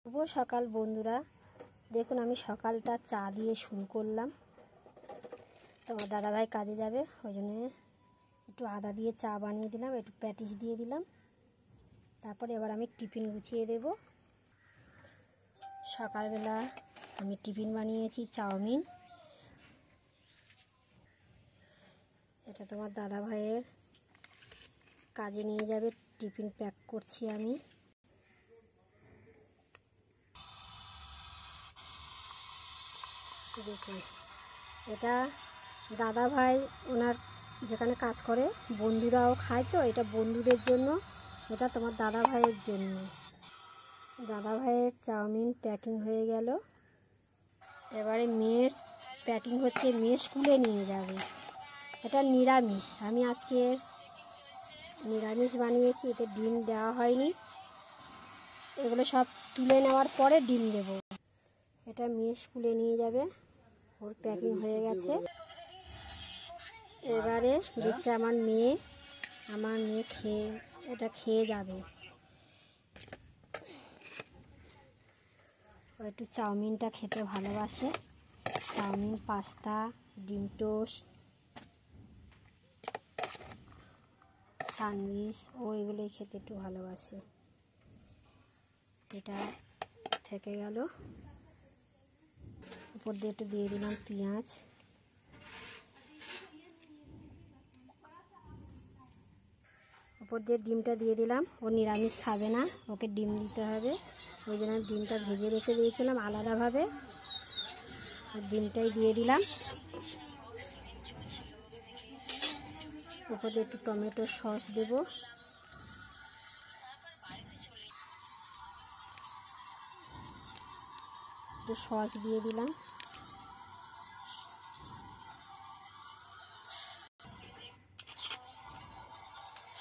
শুভ সকাল বন্ধুরা, দেখুন আমি সকালটা চা দিয়ে শুরু করলাম। তোমার দাদাভাই কাজে যাবে, ওই জন্য একটু আদা দিয়ে চা বানিয়ে দিলাম, একটু প্যাটিস দিয়ে দিলাম। তারপরে এবার আমি টিফিন গুছিয়ে দেব। সকালবেলা আমি টিফিন বানিয়েছি চাউমিন। এটা তোমার দাদাভাইয়ের কাজে নিয়ে যাবে, টিফিন প্যাক করছি আমি। দেখুন, এটা দাদাভাই ওনার যেখানে কাজ করে বন্ধুরাও খায়, তো এটা বন্ধুদের জন্য, এটা তোমার দাদাভাইয়ের জন্য। দাদাভাইয়ের চাউমিন প্যাকিং হয়ে গেল। এবারে মেয়ের প্যাকিং হচ্ছে, মেয়ে স্কুলে নিয়ে যাবে। এটা নিরামিষ, আমি আজকে নিরামিষ বানিয়েছি, এতে ডিম দেওয়া হয়নি। এগুলো সব তুলে নেওয়ার পরে ডিম দেব। এটা মেয়ে স্কুলে নিয়ে যাবে, ওর প্যাকিং হয়ে গেছে। এবারে দিচ্ছে আমার মেয়ে এটা খেয়ে যাবে। ও একটু চাউমিনটা খেতে ভালোবাসে, চাউমিন, পাস্তা, ডিম টোস্ট, স্যান্ডউইচ, ও এগুলোই খেতে একটু ভালোবাসে। এটা থেকে গেল, উপর দিয়ে একটু দিয়ে দিলাম পেঁয়াজ। উপর দিয়ে ডিমটা দিয়ে দিলাম। ও নিরামিষ খাবে না, ওকে ডিম দিতে হবে, ওই জন্য আমি ডিমটা ভেজে রেখে দিয়েছিলাম আলাদাভাবে, ডিমটাই দিয়ে দিলাম। উপর দিয়ে একটু টমেটো সস দেব। একটু সস দিয়ে দিলাম।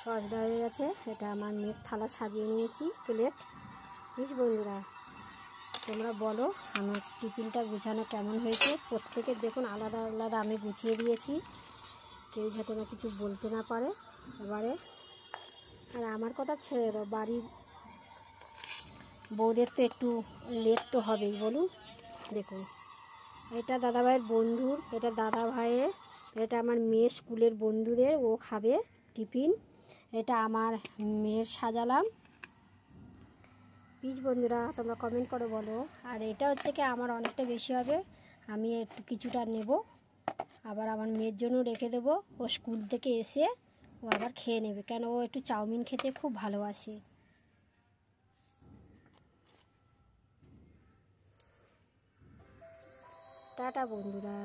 সস দেওয়া হয়ে গেছে। এটা আমার মেয়ের থালা সাজিয়ে নিয়েছি, প্লেট। প্লিজ বন্ধুরা, তোমরা বলো আমার টিফিনটা গুছানো কেমন হয়েছে। প্রত্যেকের দেখুন আলাদা আলাদা আমি গুছিয়ে দিয়েছি, কেউ যাতে না কিছু বলতে না পারে। এবারে আর আমার কথা ছেড়ে দাও, বাড়ির বউদের তো একটু লেট তো হবেই, বলুন। দেখুন, এটা দাদাভাইয়ের বন্ধুর, এটা দাদাভাইয়ের, এটা আমার মেয়ের স্কুলের বন্ধুদের, ও খাবে টিফিন। এটা আমার মেয়ের সাজালাম। প্লিজ বন্ধুরা তোমরা কমেন্ট করে বলো। আর এটা হচ্ছে কি আমার অনেকটা বেশি হবে, আমি একটু কিছুটা নেব, আবার আমার মেয়ের জন্য রেখে দেবো। ও স্কুল থেকে এসে ও আবার খেয়ে নেবে, কেন ও একটু চাউমিন খেতে খুব ভালোবাসে। টাটা বন্ধুরা।